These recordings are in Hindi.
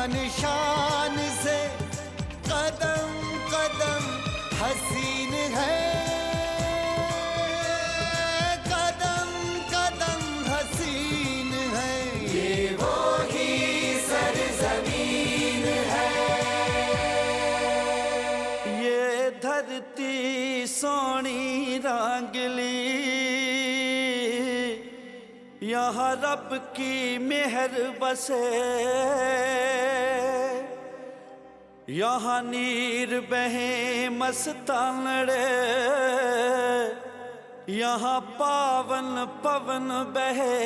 निशान से कदम कदम हसीन है, कदम कदम हसीन है, ये वो ही सरजमीन है। ये धरती सोनी रंगली, यहाँ रब की मेहर बसे, यहाँ नीर बहे मस्तानड़े, यहाँ पावन पवन बहे।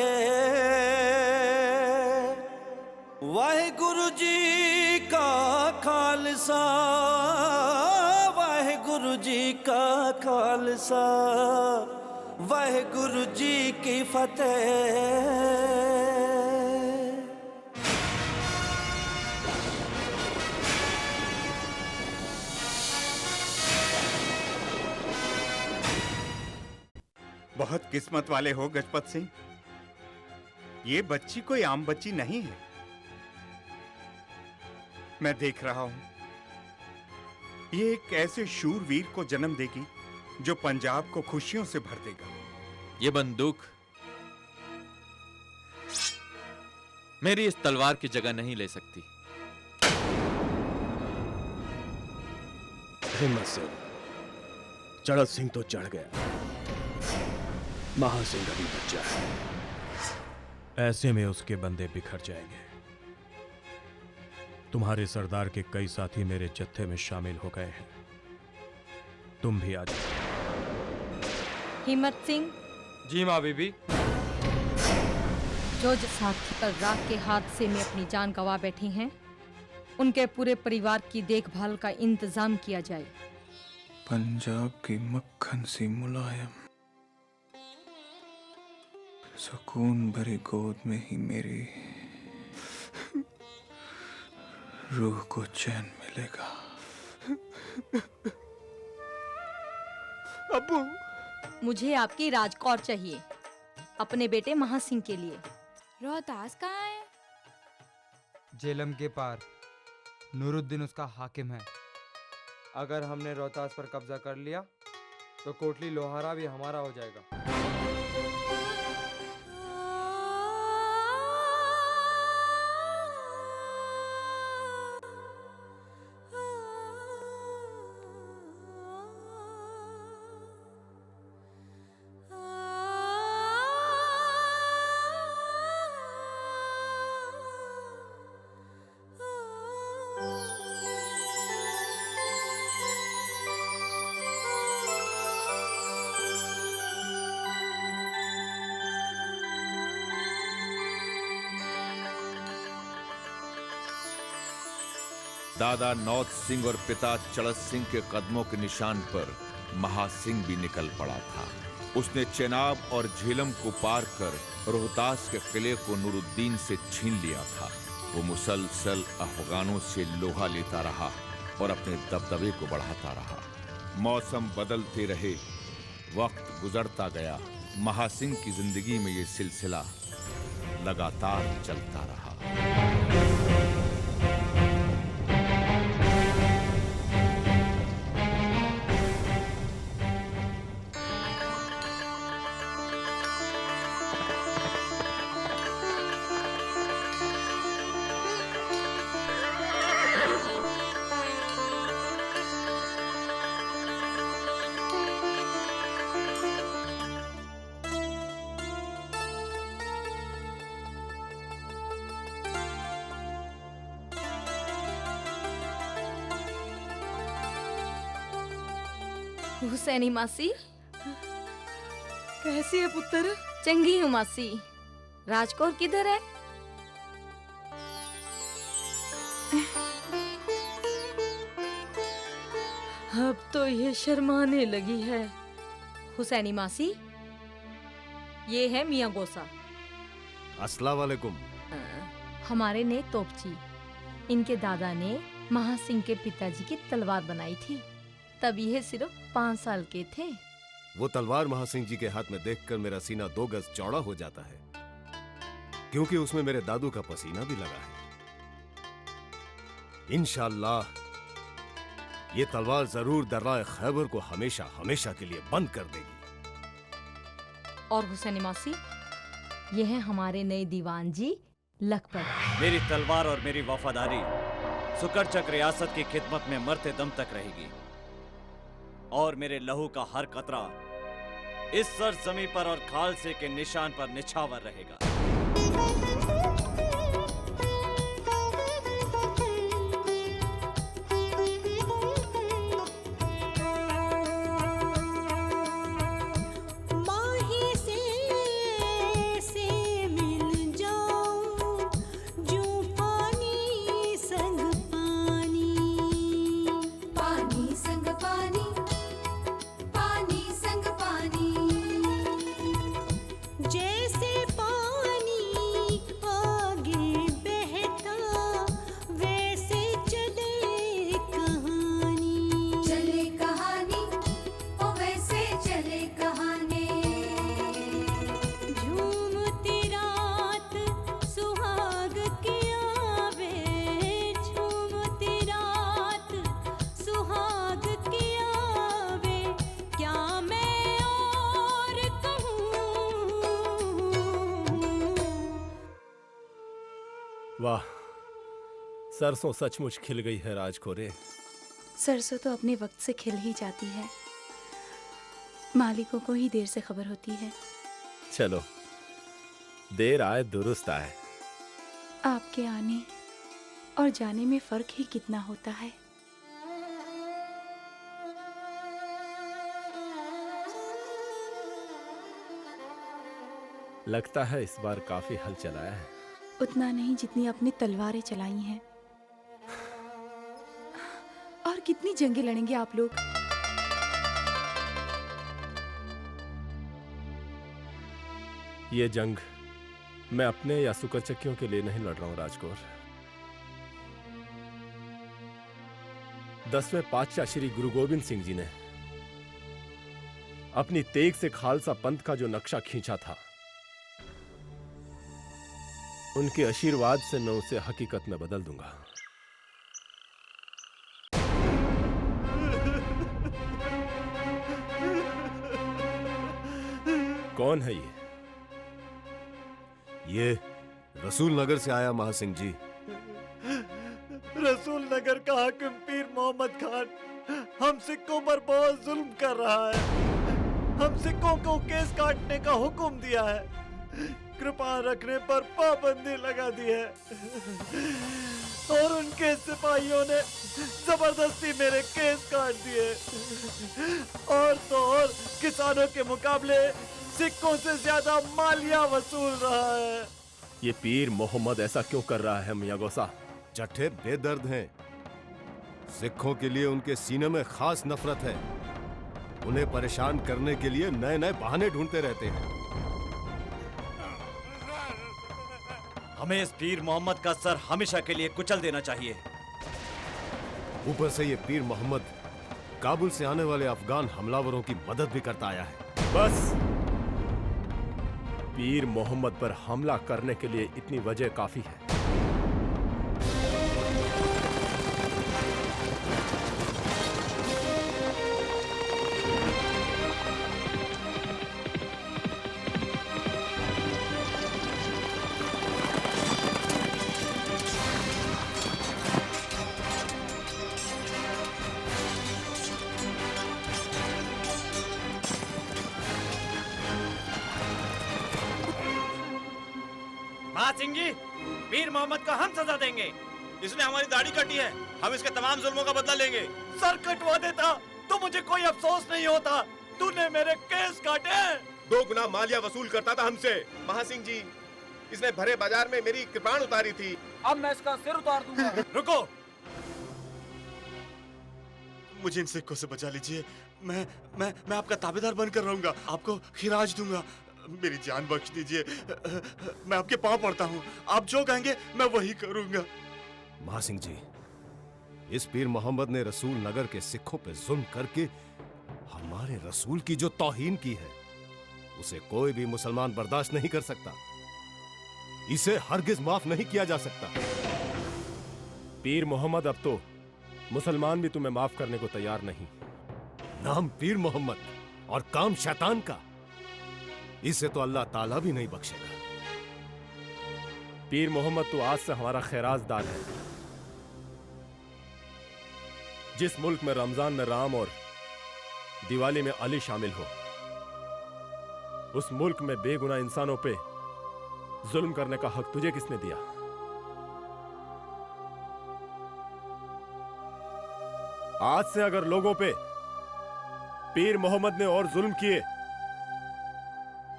वाहेगुरु जी का खालसा, वाहेगुरु जी का खालसा, वाहेगुरु जी की फतेह। बहुत किस्मत वाले हो गजपत सिंह। ये बच्ची कोई आम बच्ची नहीं है। मैं देख रहा हूं ये एक ऐसे शूरवीर को जन्म देगी जो पंजाब को खुशियों से भर देगा। ये बंदूक मेरी इस तलवार की जगह नहीं ले सकती। हिम्मत सिंह, चढ़त सिंह तो चढ़ गया, महासिंह अभी बच्चा है। ऐसे में उसके बंदे बिखर जाएंगे। तुम्हारे सरदार के कई साथी मेरे जत्थे में शामिल हो गए हैं, तुम भी आ जाओ। हिम्मत सिंह। जी माँ बीबी। जो साथी कल रात के हादसे में अपनी जान गंवा बैठी हैं, उनके पूरे परिवार की देखभाल का इंतजाम किया जाए। पंजाब की मक्खन सी मुलायम सुकून भरी गोद में ही मेरी रूह को चैन मिलेगा। अब्बू, मुझे आपकी राजकौर चाहिए अपने बेटे महासिंह के लिए। रोहतास कहाँ है? झेलम के पार। नूरुद्दीन उसका हाकिम है। अगर हमने रोहतास पर कब्जा कर लिया तो कोटली लोहारा भी हमारा हो जाएगा। दादा नौत सिंह और पिता चड़त सिंह के कदमों के निशान पर महासिंह भी निकल पड़ा था। उसने चेनाब और झेलम को पार कर रोहतास के किले को नूरुद्दीन से छीन लिया था। वो मुसलसल अफगानों से लोहा लेता रहा और अपने दबदबे को बढ़ाता रहा। मौसम बदलते रहे, वक्त गुजरता गया। महासिंह की जिंदगी में ये सिलसिला लगातार चलता रहा। हुसैनी मासी, कैसी है पुत्र? चंगी हूँ मासी। राजकौर किधर है? अब तो ये शर्माने लगी है। हुसैनी मासी, ये है मियाँ गोसा। अस्सलाम वालेकुम। हमारे ने तोपची। इनके दादा ने महासिंह के पिताजी की तलवार बनाई थी, तब यह सिर्फ 5 साल के थे। वो तलवार महासिंह जी के हाथ में देखकर मेरा सीना 2 गज चौड़ा हो जाता है, क्योंकि उसमें मेरे दादू का पसीना भी लगा है। इंशाअल्लाह ये तलवार जरूर दर्राए खैबर को हमेशा हमेशा के लिए बंद कर देगी। और हुसैन मौसी, ये है हमारे नए दीवान जी लखपत। मेरी तलवार और मेरी वफादारी सुकरचक रियासत की खिदमत में मरते दम तक रहेगी और मेरे लहू का हर कतरा इस सरजमी पर और खालसे के निशान पर निछावर रहेगा। वाह, सरसों सचमुच खिल गई है राजकोरे। सरसों तो अपने वक्त से खिल ही जाती है, मालिकों को ही देर से खबर होती है। चलो, देर आए दुरुस्त आए। आपके आने और जाने में फर्क ही कितना होता है। लगता है इस बार काफी हल चलाया है। उतना नहीं जितनी अपनी तलवारें चलाई हैं। और कितनी जंगें लड़ेंगे आप लोग? ये जंग मैं अपने या सुकरचकियों के लिए नहीं लड़ रहा हूं राजकोर। 10वें पातशाह श्री गुरु गोविंद सिंह जी ने अपनी तेग से खालसा पंथ का जो नक्शा खींचा था, उनके आशीर्वाद से मैं उसे हकीकत में बदल दूंगा। कौन है ये? ये रसूल नगर से आया महासिंह जी। रसूल नगर का हाकिम पीर मोहम्मद खान हम सिक्कों पर बहुत जुल्म कर रहा है। हम सिक्कों को केस काटने का हुक्म दिया है, कृपा रखने पर पाबंदी लगा दी है और उनके सिपाहियों ने जबरदस्ती मेरे केस काट दिए। और तो और किसानों के मुकाबले सिक्कों से ज्यादा मालिया वसूल रहा है। ये पीर मोहम्मद ऐसा क्यों कर रहा है मियां गौसा? जट्ठे बेदर्द हैं। सिखों के लिए उनके सीने में खास नफरत है। उन्हें परेशान करने के लिए नए नए बहाने ढूंढते रहते हैं। हमें इस पीर मोहम्मद का सर हमेशा के लिए कुचल देना चाहिए। ऊपर से ये पीर मोहम्मद काबुल से आने वाले अफगान हमलावरों की मदद भी करता आया है। बस, पीर मोहम्मद पर हमला करने के लिए इतनी वजह काफी है। सिंह जी, पीर मोहम्मद को हम सजा देंगे। इसने हमारी दाढ़ी काटी है, हम इसके तमाम जुल्मों का बदला लेंगे। सर कटवा देता तो मुझे कोई अफसोस नहीं होता। तूने मेरे केस काटे। 2 गुना मालिया वसूल करता था हमसे। महासिंह जी, इसने भरे बाजार में मेरी कृपाण उतारी थी। अब मैं इसका सिर उतार दूंगा। रुको, मुझे इन सिक्कों से बचा लीजिए। मैं आपका ताबेदार बनकर रहूंगा, आपको खिराज दूंगा। मेरी जान बख्श दीजिए। मैं आपके पांव पड़ता हूँ। आप जो कहेंगे मैं वही करूंगा। महासिंह जी, इस पीर मोहम्मद ने रसूल नगर के सिखों पे जुल्म करके हमारे रसूल की जो तौहीन की है, उसे कोई भी मुसलमान बर्दाश्त नहीं कर सकता। इसे हरगिज माफ नहीं किया जा सकता। पीर मोहम्मद अब तो मुसलमान भी तुम्हें माफ करने को तैयार नहीं। नाम पीर मोहम्मद और काम शैतान का, इसे तो अल्लाह ताला भी नहीं बख्शेगा। पीर मोहम्मद तो आज से हमारा खैराजदार है। जिस मुल्क में रमजान में राम और दिवाली में अली शामिल हो, उस मुल्क में बेगुनाह इंसानों पे जुल्म करने का हक तुझे किसने दिया? आज से अगर लोगों पे पीर मोहम्मद ने और जुल्म किए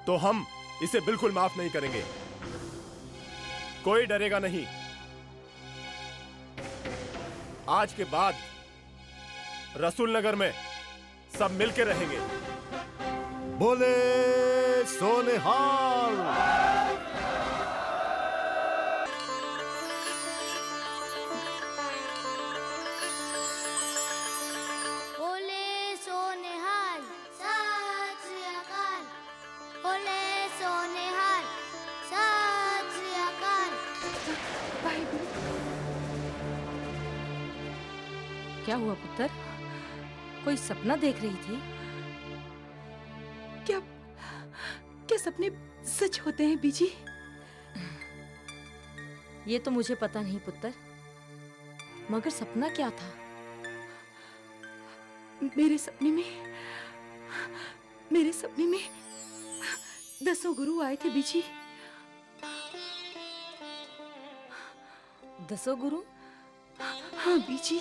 तो हम इसे बिल्कुल माफ नहीं करेंगे। कोई डरेगा नहीं। आज के बाद रसूल नगर में सब मिलके रहेंगे। बोले सोनेहाल। बोले सोनेहाल। सत श्री अकाल। बोले सोनेहाल। सत श्री अकाल। क्या हुआ पुत्र? कोई सपना देख रही थी? क्या सपने सच होते हैं बीजी? ये तो मुझे पता नहीं पुत्र, मगर सपना क्या था? मेरे सपने में 10 गुरु आए थे बीजी। 10 गुरु? हाँ बीजी,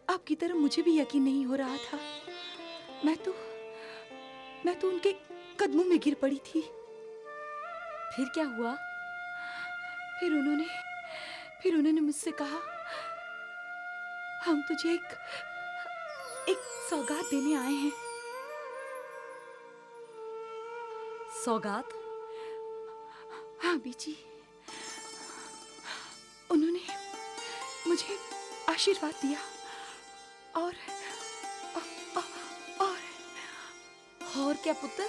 आपकी तरह मुझे भी यकीन नहीं हो रहा था। मैं तो उनके कदमों में गिर पड़ी थी। फिर क्या हुआ? फिर उन्होंने मुझसे कहा, हम तुझे एक सौगात देने आए हैं। सौगात? हाँ बीजी, उन्होंने मुझे आशीर्वाद दिया और क्या पुत्र?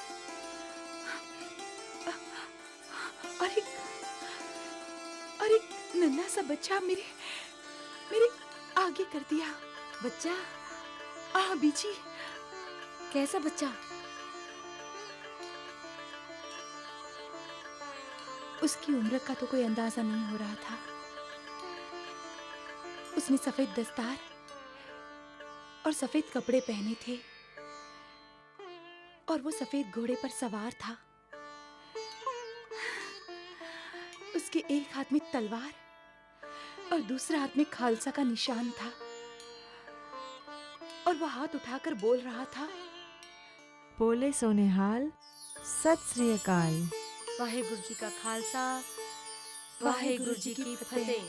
और एक नन्हा सा बच्चा मेरे आगे कर दिया। बच्चा? हाँ बीजी। कैसा बच्चा? उसकी उम्र का तो कोई अंदाजा नहीं हो रहा था। उसने सफेद दस्तार और सफेद कपड़े पहने थे और वो सफेद घोड़े पर सवार था। उसके एक हाथ में तलवार और दूसरे हाथ में खालसा का निशान था और वह हाथ उठाकर बोल रहा था, बोले सोनेहाल। सत श्री अकाल। वाहेगुरु जी का खालसा, वाहेगुरु जी की फतेह।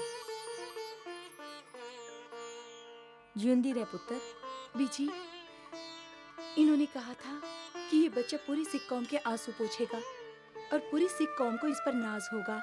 जिंदी रहे पुत्र। बीजी, इन्होंने कहा था कि ये बच्चा पूरी सिख कौम के आंसू पोंछेगा और पूरी सिख कौम को इस पर नाज होगा।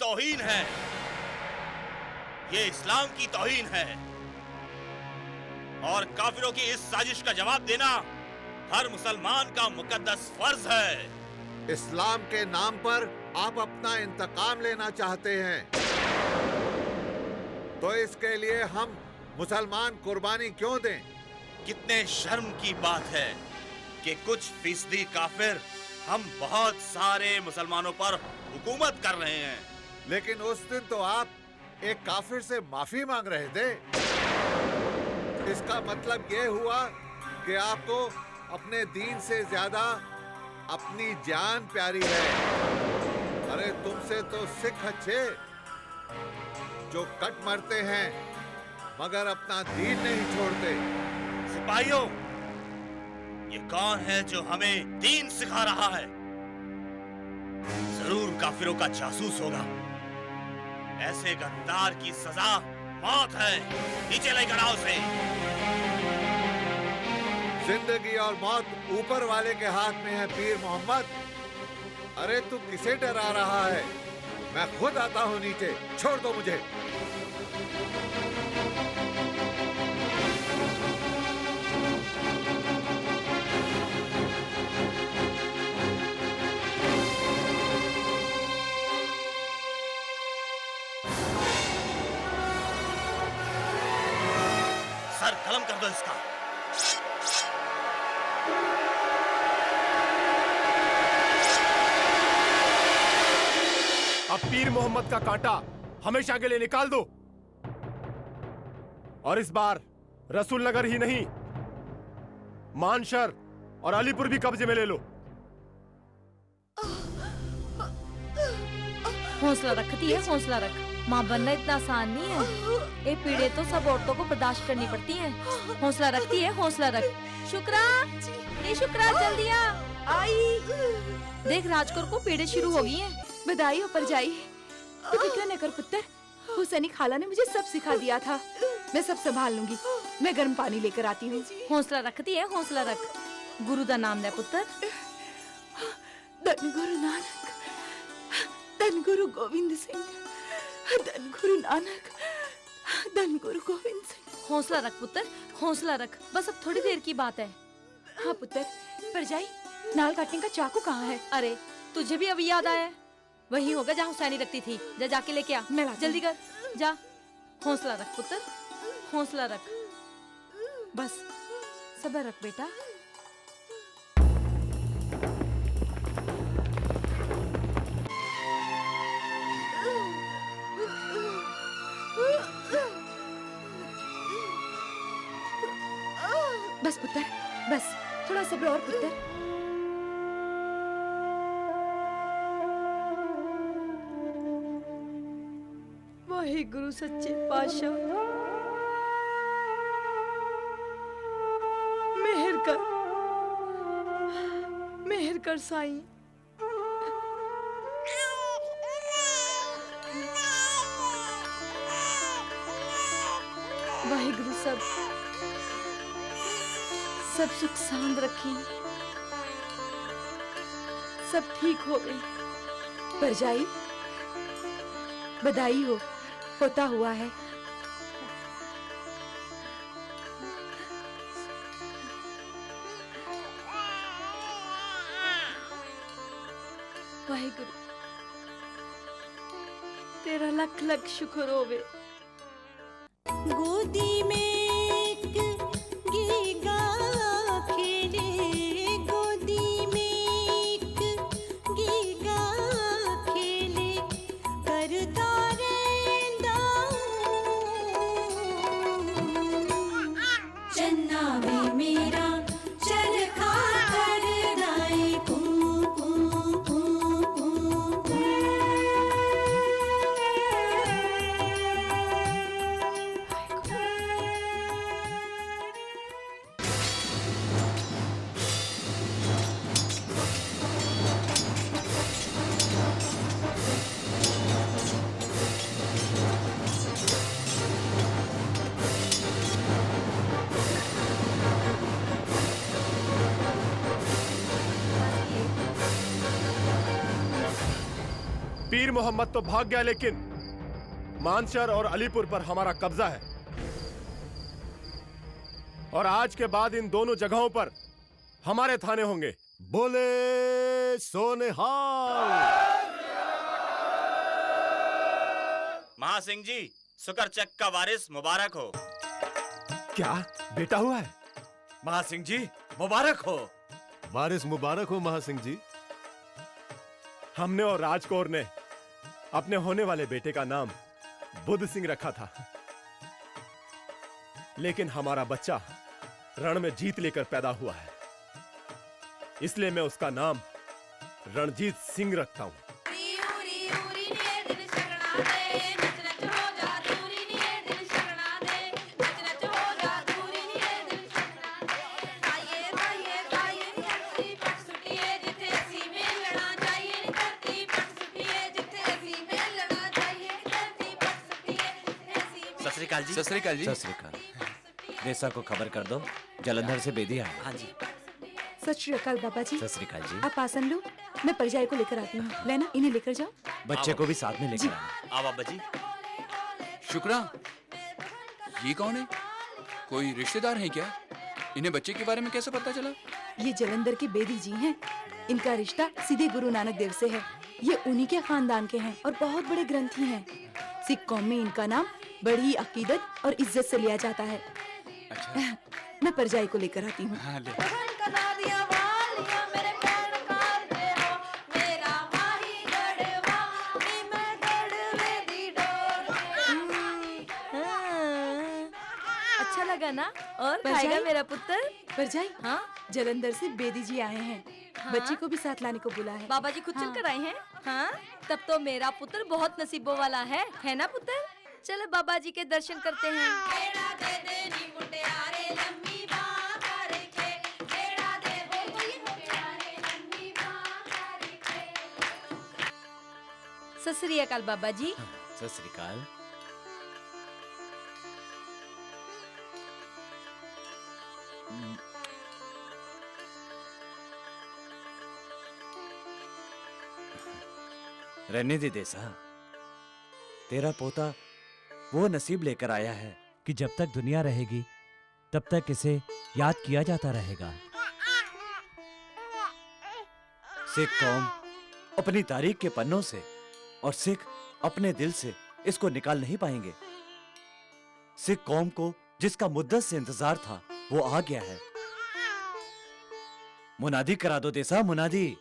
तौहीन है, ये इस्लाम की तौहीन है और काफिरों की इस साजिश का जवाब देना हर मुसलमान का मुकद्दस फर्ज है। इस्लाम के नाम पर आप अपना इंतकाम लेना चाहते हैं तो इसके लिए हम मुसलमान कुर्बानी क्यों दें? कितने शर्म की बात है कि कुछ फीसदी काफिर हम बहुत सारे मुसलमानों पर हुकूमत कर रहे हैं। लेकिन उस दिन तो आप एक काफिर से माफी मांग रहे थे। इसका मतलब ये हुआ कि आपको अपने दीन से ज्यादा अपनी जान प्यारी है। अरे तुमसे तो सिख अच्छे जो कट मरते हैं मगर अपना दीन नहीं छोड़ते। सिपाहियों, ये कौन है जो हमें दीन सिखा रहा है? जरूर काफिरों का जासूस होगा। ऐसे गद्दार की सजा मौत है। नीचे लेकर आओ उसे। जिंदगी और मौत ऊपर वाले के हाथ में है पीर मोहम्मद। अरे तू किसे डरा रहा है? मैं खुद आता हूँ नीचे, छोड़ दो मुझे। सर कलम कर दो इसका। अब पीर मोहम्मद का कांटा हमेशा के लिए निकाल दो और इस बार रसूल नगर ही नहीं, मानशर और अलीपुर भी कब्जे में ले लो। हौसला रखती है, हौसला रख। माँ बनना इतना आसान नहीं है। ये पीड़े तो सब औरतों को बर्दाश्त करनी पड़ती है। हौसला रखती है, हौसला रख। शुक्रा, नहीं शुक्रा, जल्दी आ। आई। देख राजकोर को पीड़े शुरू हो गई हैं। बधाई हो पर जाई। तू फिक्र न कर पुत्र, हुसैनी खाला ने मुझे सब सिखा दिया था। मैं सब संभाल लूंगी। मैं गर्म पानी लेकर आती हूँ। हौसला रखती है, हौसला रख। गुरु दा नाम ले पुत्र। धन गुरु नानक, धन गुरु गोविंद सिंह, धन गुरु नानक, धन गुरु गोविंद सिंह। हौसला रख पुत्र, हौसला रख। बस अब थोड़ी देर की बात है। हाँ पुत्र, पर जाई नाल काटने का चाकू कहाँ है? अरे तुझे भी अभी याद आया? वही होगा जहाँ हुसैनी रखती थी। जा जाके लेके आ। जल्दी कर, जा। हौसला रख पुत्र, हौसला रख। बस सब्र रख बेटा। बस पुत्र, बस थोड़ा सब्र और पुत्र। वाहिगुरु सच्चे पातशाह, मेहर कर साईं। वाहिगुरु सब सुख सांद रखी, सब ठीक हो गई। पर जाई बधाई हो, होता हुआ है। वाहिगुरु तेरा लख लख शुक्र होवे। गोदी में एक गीगा खेले, गोदी में एक गीगा खेले, करता रहंदा चन्ना वे मेरा चरखा करदाए कू कू कू कू कू। पीर मोहम्मद तो भाग गया, लेकिन मानसर और अलीपुर पर हमारा कब्जा है और आज के बाद इन दोनों जगहों पर हमारे थाने होंगे। बोले सोनेहाल। महासिंह जी, सुकर चक का वारिस मुबारक हो। क्या बेटा हुआ है? महासिंह जी मुबारक हो। वारिस मुबारक हो महासिंह जी। हमने और राजकौर ने अपने होने वाले बेटे का नाम बुद्ध सिंह रखा था, लेकिन हमारा बच्चा रण में जीत लेकर पैदा हुआ है, इसलिए मैं उसका नाम रणजीत सिंह रखता हूं। सत श्री अकाल जी। सत श्री अकाल। देसा को खबर कर दो जलंधर से बेदी आए। हाँ जी। सत श्री अकाल बाबा जी। सत श्री अकाल जी। आप आसन लो, मैं परिजाई को लेकर आती हूँ। लेना, इन्हें लेकर जाओ। बच्चे को भी साथ में लेकर आना। आओ बाबा जी। शुक्रा, ये कौन है? कोई रिश्तेदार है क्या? इन्हें बच्चे के बारे में कैसे पता चला? ये जलंधर के बेदी जी हैं। इनका रिश्ता सीधे गुरु नानक देव से है। ये उन्हीं के खानदान के हैं और बहुत बड़े ग्रंथी हैं। सिख कौम में इनका नाम बड़ी अकीदत और इज्जत से लिया जाता है। अच्छा। मैं परजाई को लेकर आती हूँ। हाँ, अच्छा लगा ना? और खाएगा मेरा पुत्र? परजाई, हाँ, जलंधर से बेदी जी आए हैं। हाँ? बच्चे को भी साथ लाने को बोला है। बाबा जी खुद चल कर आए हैं? हाँ, तब तो मेरा पुत्र बहुत नसीबों वाला है ना पुत्र? चलो बाबा जी के दर्शन करते हैं। सत श्री अकाल बाबा जी। सत श्री अकाल। रहने दे देसा, तेरा पोता वो नसीब लेकर आया है कि जब तक दुनिया रहेगी तब तक इसे याद किया जाता रहेगा। सिख कौम अपनी तारीख के पन्नों से और सिख अपने दिल से इसको निकाल नहीं पाएंगे। सिख कौम को जिसका मुद्दत से इंतजार था वो आ गया है। मुनादी करा दो देसा, मुनादी।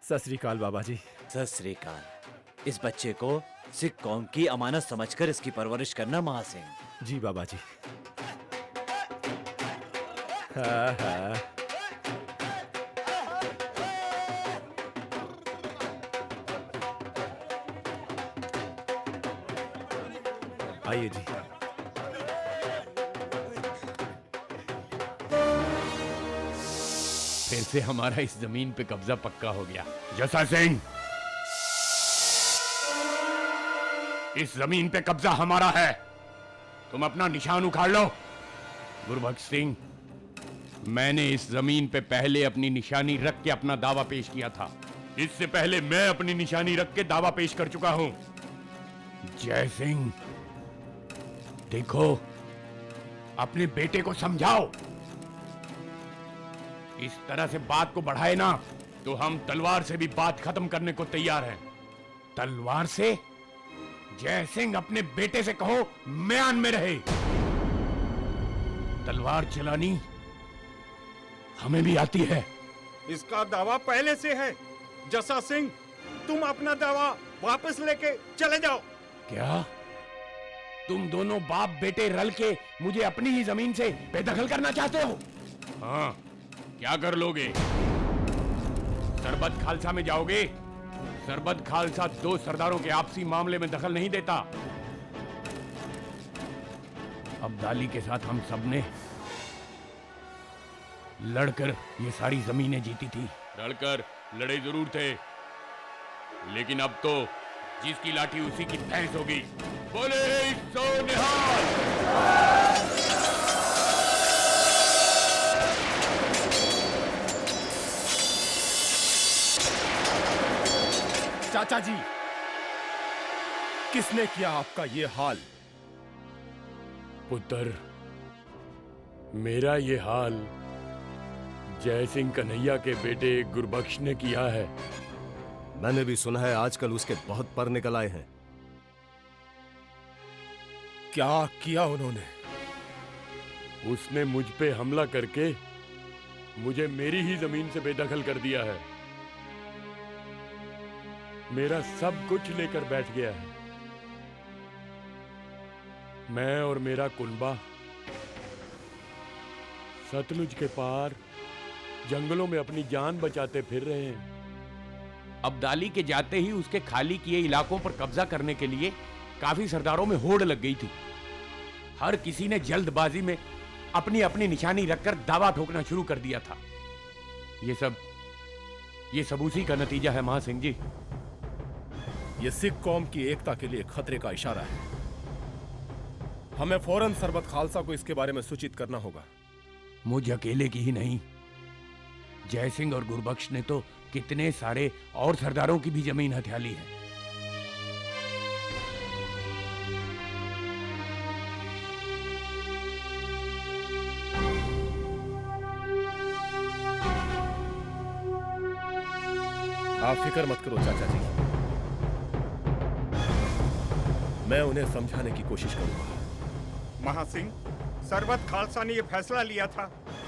सत श्री अकाल बाबा जी। सत श्री अकाल। इस बच्चे को सिख कौम की अमानत समझकर इसकी परवरिश करना महासिंह। जी बाबा जी। हाँ हाँ। आइए जी। फिर से हमारा इस जमीन पे कब्जा पक्का हो गया। जसा सिंह, इस जमीन पे कब्जा हमारा है, तुम अपना निशान उखाड़ लो। गुरबख्श सिंह, मैंने इस जमीन पे पहले अपनी निशानी रख के अपना दावा पेश किया था। इससे पहले मैं अपनी निशानी रख के दावा पेश कर चुका हूं। जय सिंह, देखो, अपने बेटे को समझाओ। इस तरह से बात को बढ़ाए ना तो हम तलवार से भी बात खत्म करने को तैयार हैं। तलवार से? जय सिंह, अपने बेटे से कहो म्यान में रहे। तलवार चलानी हमें भी आती है। इसका दावा पहले से है। जसा सिंह, तुम अपना दावा वापस लेके चले जाओ। क्या तुम दोनों बाप बेटे रल के मुझे अपनी ही जमीन से बेदखल करना चाहते हो? हाँ, क्या कर लोगे? सरबत खालसा में जाओगे? सरबत खालसा दो सरदारों के आपसी मामले में दखल नहीं देता। अब्दाली के साथ हम सबने लड़कर ये सारी जमीनें जीती थी। लड़कर लड़े जरूर थे, लेकिन अब तो जिसकी लाठी उसी की भैंस होगी। बोले सो निहाल। चाचा जी, किसने किया आपका ये हाल? पुत्र, मेरा ये हाल जय सिंह कन्हैया के बेटे गुरबख्श ने किया है। मैंने भी सुना है आजकल उसके बहुत पर निकल आए हैं। क्या किया उन्होंने? उसने मुझ पे हमला करके मुझे मेरी ही जमीन से बेदखल कर दिया है। मेरा सब कुछ लेकर बैठ गया है। मैं और मेरा कुनबा सतलुज के पार जंगलों में अपनी जान बचाते फिर रहे हैं। अब्दाली के जाते ही उसके खाली किए इलाकों पर कब्जा करने के लिए काफी सरदारों में होड़ लग गई थी। हर किसी ने जल्दबाजी में अपनी अपनी निशानी रखकर दावा ठोकना शुरू कर दिया था। ये सब उसी का नतीजा है महासिंह जी। ये सिख कौम की एकता के लिए खतरे का इशारा है। हमें फौरन सरबत खालसा को इसके बारे में सूचित करना होगा। मुझ अकेले की ही नहीं, जय सिंह और गुरबख्श ने तो कितने सारे और सरदारों की भी जमीन हथिया ली है। आप फिक्र मत करो चाचा जी, मैं उन्हें समझाने की कोशिश करूंगा। महासिंह, सरबत खालसा ने यह फैसला लिया था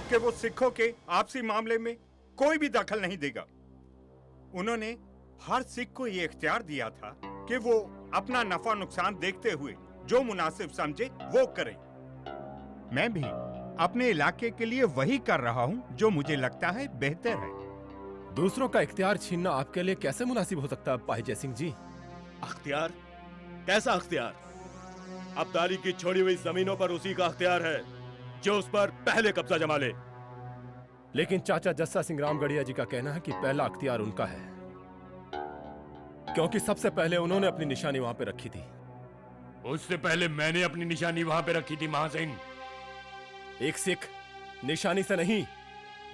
कि वो सिखों के आपसी मामले में कोई भी दखल नहीं देगा। उन्होंने हर सिख को ये इख्तियार दिया था कि वो अपना नफा नुकसान देखते हुए जो मुनासिब समझे वो करे। मैं भी अपने इलाके के लिए वही कर रहा हूँ जो मुझे लगता है बेहतर है। दूसरों का इख्तियार छीनना आपके लिए कैसे मुनासिब हो सकता है भाई जय सिंह जी? अख्तियार? कैसा अख्तियार? अब्दाली की छोड़ी हुई जमीनों पर उसी का अख्तियार है जो उस पर पहले कब्जा जमा ले। लेकिन चाचा जस्सा सिंह रामगढ़िया जी का कहना है कि पहला अख्तियार उनका है, क्योंकि सबसे पहले उन्होंने अपनी निशानी वहां पे रखी थी। उससे पहले मैंने अपनी निशानी वहां पे रखी थी महासिंह। एक सिख निशानी से नहीं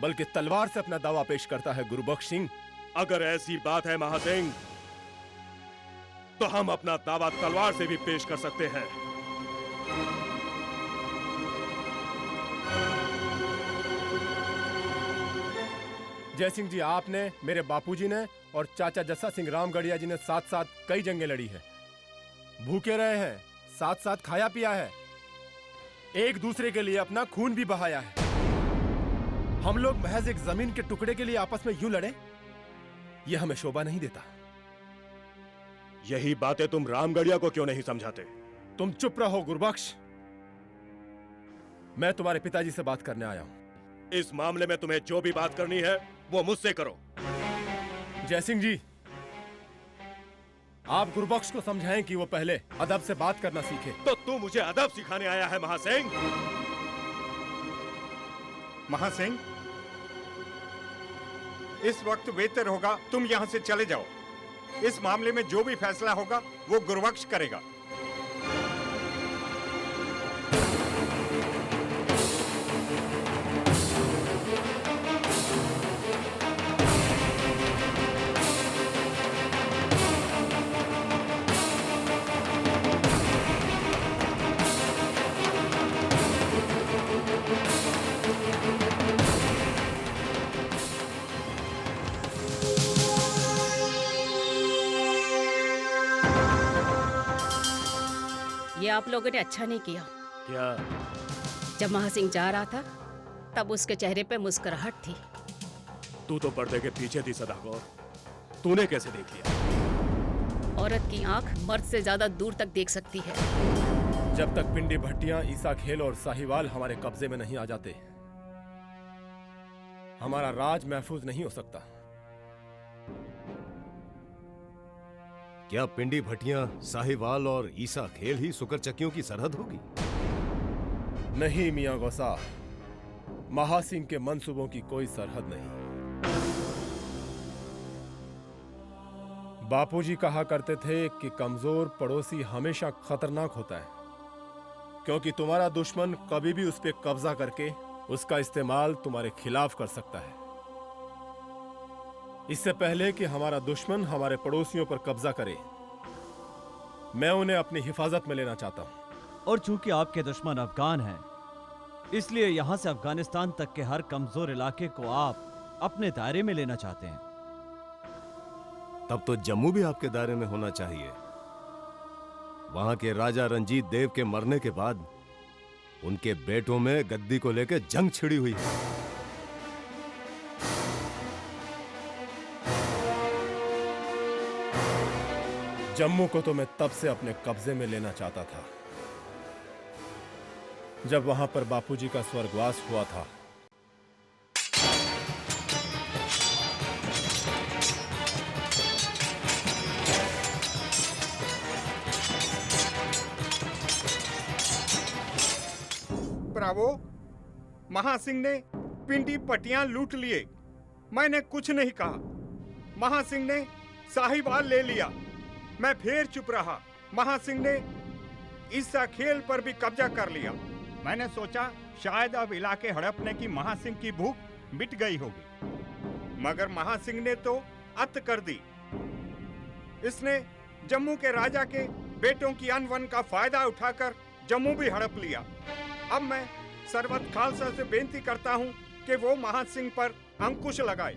बल्कि तलवार से अपना दावा पेश करता है गुरबख्श सिंह। अगर ऐसी बात है महासिंह, तो हम अपना दावा तलवार से भी पेश कर सकते हैं। जय सिंह जी, आपने, मेरे बापूजी ने और चाचा जस्सा सिंह रामगढ़िया जी ने साथ साथ कई जंगें लड़ी है, भूखे रहे हैं, साथ साथ खाया पिया है, एक दूसरे के लिए अपना खून भी बहाया है। हम लोग महज एक जमीन के टुकड़े के लिए आपस में यूं लड़े, यह हमें शोभा नहीं देता। यही बातें तुम रामगढ़िया को क्यों नहीं समझाते? तुम चुप रहो गुरबख्श, मैं तुम्हारे पिताजी से बात करने आया हूं। इस मामले में तुम्हें जो भी बात करनी है वो मुझसे करो। जय सिंह जी, आप गुरबख्श को समझाएं कि वो पहले अदब से बात करना सीखे। तो तू मुझे अदब सिखाने आया है महासिंह? महासिंह, इस वक्त बेहतर होगा तुम यहाँ से चले जाओ। इस मामले में जो भी फैसला होगा वो गुरबख्श करेगा। ये आप लोगों ने अच्छा नहीं किया। क्या? जब महासिंह जा रहा था तब उसके चेहरे पे मुस्कुराहट थी। तू तो पर्दे के पीछे थी सदाकौर, तूने कैसे देख लिया? औरत की आंख मर्द से ज्यादा दूर तक देख सकती है। जब तक पिंडी भट्टियां, ईसा खेल और साहिवाल हमारे कब्जे में नहीं आ जाते, हमारा राज महफूज नहीं हो सकता। क्या पिंडी भट्टियां, साहिवाल और ईसा खेल ही सुकर चक्कियों की सरहद होगी? नहीं मियां गौसा, महासिंह के मंसूबों की कोई सरहद नहीं। बापूजी कहा करते थे कि कमजोर पड़ोसी हमेशा खतरनाक होता है, क्योंकि तुम्हारा दुश्मन कभी भी उस पर कब्जा करके उसका इस्तेमाल तुम्हारे खिलाफ कर सकता है। इससे पहले कि हमारा दुश्मन हमारे पड़ोसियों पर कब्जा करे, मैं उन्हें अपनी हिफाजत में लेना चाहता हूं। और चूंकि आपके दुश्मन अफगान हैं, इसलिए यहां से अफगानिस्तान तक के हर कमजोर इलाके को आप अपने दायरे में लेना चाहते हैं। तब तो जम्मू भी आपके दायरे में होना चाहिए। वहां के राजा रंजीत देव के मरने के बाद उनके बेटों में गद्दी को लेकर जंग छिड़ी हुई है। जम्मू को तो मैं तब से अपने कब्जे में लेना चाहता था जब वहां पर बापूजी का स्वर्गवास हुआ था। ब्रावो, महासिंह ने पिंडी पटियां लूट लिए। मैंने कुछ नहीं कहा। महासिंह ने साहिवाल ले लिया। मैं फिर चुप रहा। महासिंह ने ईसा खेल पर भी कब्जा कर लिया। मैंने सोचा शायद अब इलाके हड़पने की महासिंह की भूख मिट गई होगी, मगर महासिंह ने तो अत कर दी। इसने जम्मू के राजा के बेटों की अनवन का फायदा उठाकर जम्मू भी हड़प लिया। अब मैं सरबत खालसा से बेनती करता हूं कि वो महासिंह पर अंकुश लगाए,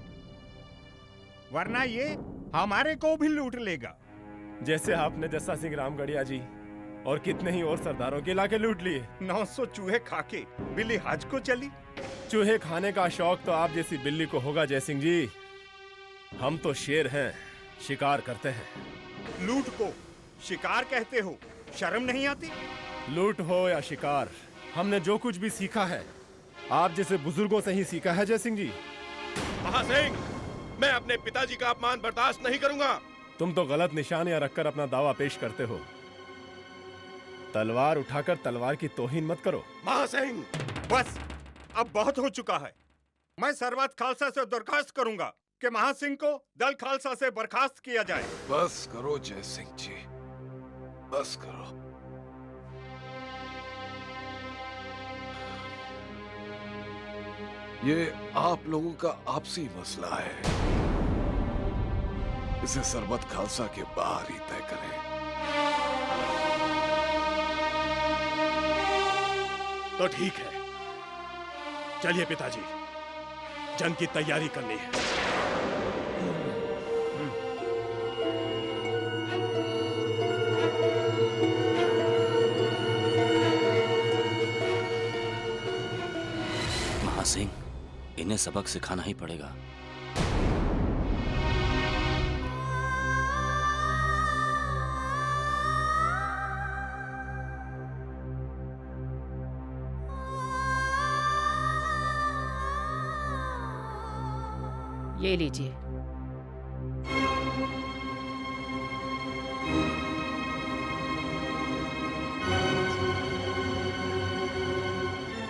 वरना ये हमारे को भी लूट लेगा। जैसे आपने जस्सा सिंह रामगढ़िया जी और कितने ही और सरदारों के इलाके लूट लिए। 900 चूहे खाके बिल्ली हज को चली। चूहे खाने का शौक तो आप जैसी बिल्ली को होगा जय सिंह जी। हम तो शेर हैं, शिकार करते हैं। लूट को शिकार कहते हो? शर्म नहीं आती? लूट हो या शिकार, हमने जो कुछ भी सीखा है आप जैसे बुजुर्गों से ही सीखा है जय सिंह जी। महासिंह, मैं अपने पिताजी का अपमान बर्दाश्त नहीं करूंगा। तुम तो गलत निशानियां रखकर अपना दावा पेश करते हो। तलवार उठाकर तलवार की तौहीन मत करो। महासिंह, बस अब बहुत हो चुका है। मैं सरबत खालसा से दरखास्त करूंगा कि महासिंह को दल खालसा से बर्खास्त किया जाए। बस करो जय सिंह जी, बस करो। ये आप लोगों का आपसी मसला है, इसे सरबत खालसा के बाहर ही तय करें। तो ठीक है, चलिए पिताजी, जंग की तैयारी करनी है। महासिंह, इन्हें सबक सिखाना ही पड़ेगा। ये लीजिए।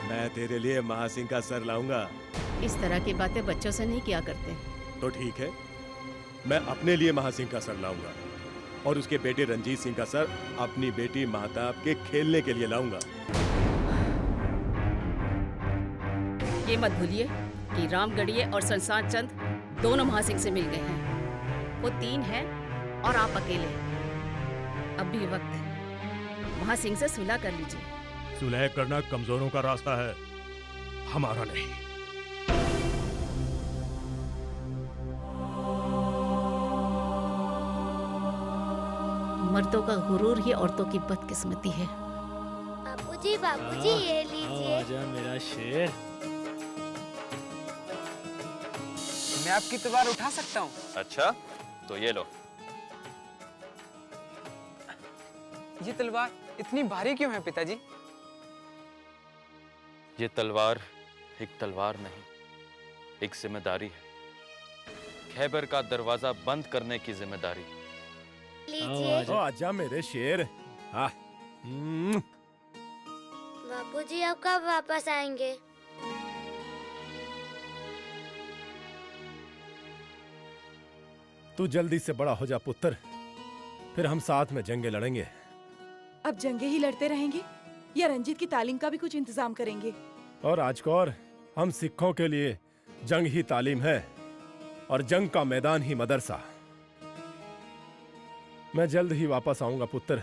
मैं तेरे लिए महासिंह का सर लाऊंगा। इस तरह की बातें बच्चों से नहीं किया करते। तो ठीक है, मैं अपने लिए महासिंह का सर लाऊंगा और उसके बेटे रंजीत सिंह का सर अपनी बेटी महताब के खेलने के लिए लाऊंगा। ये मत भूलिए कि रामगढ़िए और संसार चंद दोनों महासिंह से मिल गए हैं। वो 3 हैं और आप अकेले। अब भी वक्त है, महासिंह से सुलह कर लीजिए। सुलह करना कमजोरों का रास्ता है, हमारा नहीं। मर्दों का गुरूर ही औरतों की बदकिस्मती है। बापूजी, बापूजी, ये लीजिए। आजा मेरा शेर। मैं आपकी तलवार उठा सकता हूँ। अच्छा, तो ये लो। ये तलवार इतनी भारी क्यों है पिताजी? ये तलवार एक तलवार नहीं, एक जिम्मेदारी है। खैबर का दरवाजा बंद करने की जिम्मेदारी। लीजिए। आजा मेरे शेर। हाँ। बापूजी, अब कब वापस आएंगे? तू जल्दी से बड़ा हो जा पुत्र, फिर हम साथ में जंगे लड़ेंगे। अब जंगे ही लड़ते रहेंगे या रंजीत की तालीम का भी कुछ इंतजाम करेंगे? और आजकौर हम सिखों के लिए जंग ही तालीम है। और जंग का मैदान ही मदरसा। मैं जल्द ही वापस आऊंगा पुत्र।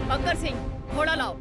बंकर सिंह, घोड़ा लाओ।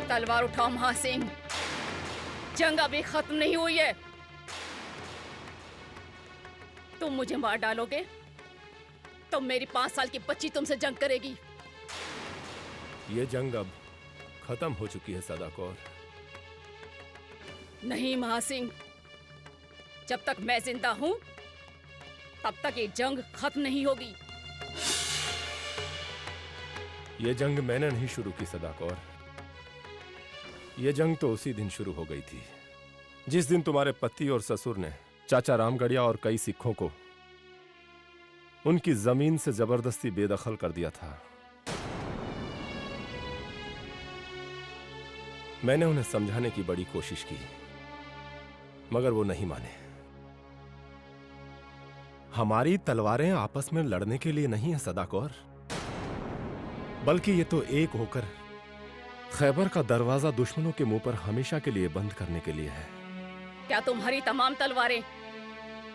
तलवार उठाओ महासिंह, जंग अभी खत्म नहीं हुई है। तुम मुझे मार डालोगे तो मेरी 5 साल की बच्ची तुमसे जंग करेगी। ये जंग अब खत्म हो चुकी है सदाकौर। नहीं महासिंह, जब तक मैं जिंदा हूं तब तक ये जंग खत्म नहीं होगी। ये जंग मैंने नहीं शुरू की सदाकौर। ये जंग तो उसी दिन शुरू हो गई थी जिस दिन तुम्हारे पति और ससुर ने चाचा रामगढ़िया और कई सिखों को उनकी जमीन से जबरदस्ती बेदखल कर दिया था। मैंने उन्हें समझाने की बड़ी कोशिश की मगर वो नहीं माने। हमारी तलवारें आपस में लड़ने के लिए नहीं है सदाकौर, बल्कि ये तो एक होकर खैबर का दरवाजा दुश्मनों के मुंह पर हमेशा के लिए बंद करने के लिए है। क्या तुम्हारी तमाम तलवारें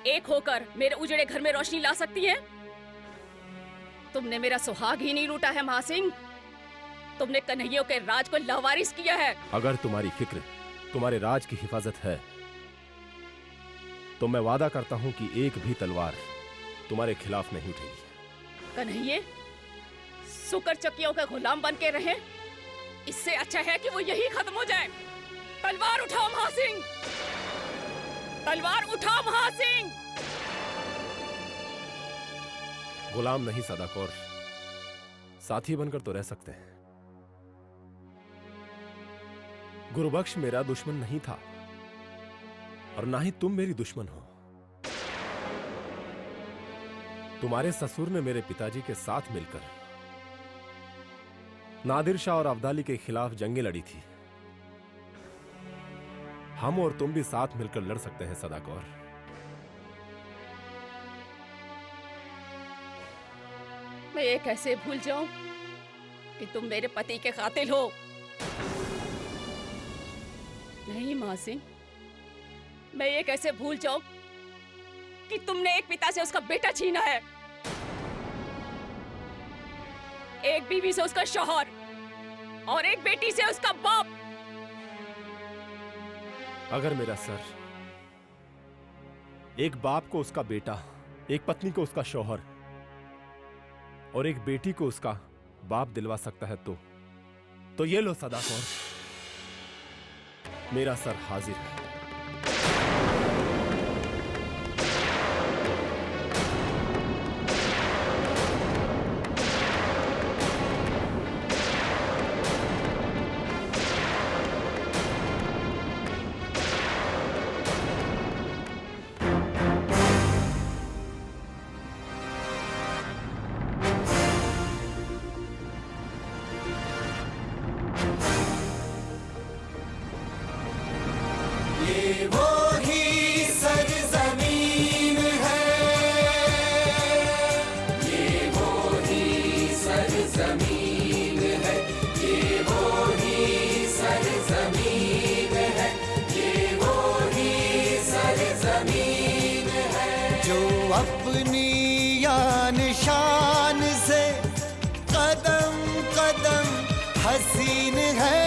एक होकर मेरे उजड़े घर में रोशनी ला सकती हैं? तुमने मेरा सुहाग ही नहीं लूटा है महासिंह, तुमने कन्हैया के राज को लावारिस किया है। अगर तुम्हारी फिक्र तुम्हारे राज की हिफाजत है तो मैं वादा करता हूं कि एक भी तलवार तुम्हारे खिलाफ नहीं उठेगी। कन्हैया सुकर चक्कियों का गुलाम बन के रहे, इससे अच्छा है कि वो यही खत्म हो जाए। तलवार उठाओ महासिंह, तलवार उठाओ महासिंह। गुलाम नहीं सदाकौर, साथी बनकर तो रह सकते हैं। गुरुबख्श मेरा दुश्मन नहीं था और ना ही तुम मेरी दुश्मन हो। तुम्हारे ससुर ने मेरे पिताजी के साथ मिलकर नादिर शाह और अब्दाली के खिलाफ जंगें लड़ी थी। हम और तुम भी साथ मिलकर लड़ सकते हैं सदाकौर। मैं ये कैसे भूल जाऊं कि तुम मेरे पति के कातिल हो। नहीं महासिंह, मैं ये कैसे भूल जाऊं कि तुमने एक पिता से उसका बेटा छीना है, एक बीवी से उसका शौहर और एक बेटी से उसका बाप। अगर मेरा सर एक बाप को उसका बेटा, एक पत्नी को उसका शौहर और एक बेटी को उसका बाप दिलवा सकता है तो ये लो सदाकौर, मेरा सर हाजिर है। ये वो ही सरज़मीन है, ये वो ही सरज़मीन है, ये वो ही सरज़मीन है, ये वो ही सरज़मीन है। जो अपनी यान शान से कदम कदम हसीन है,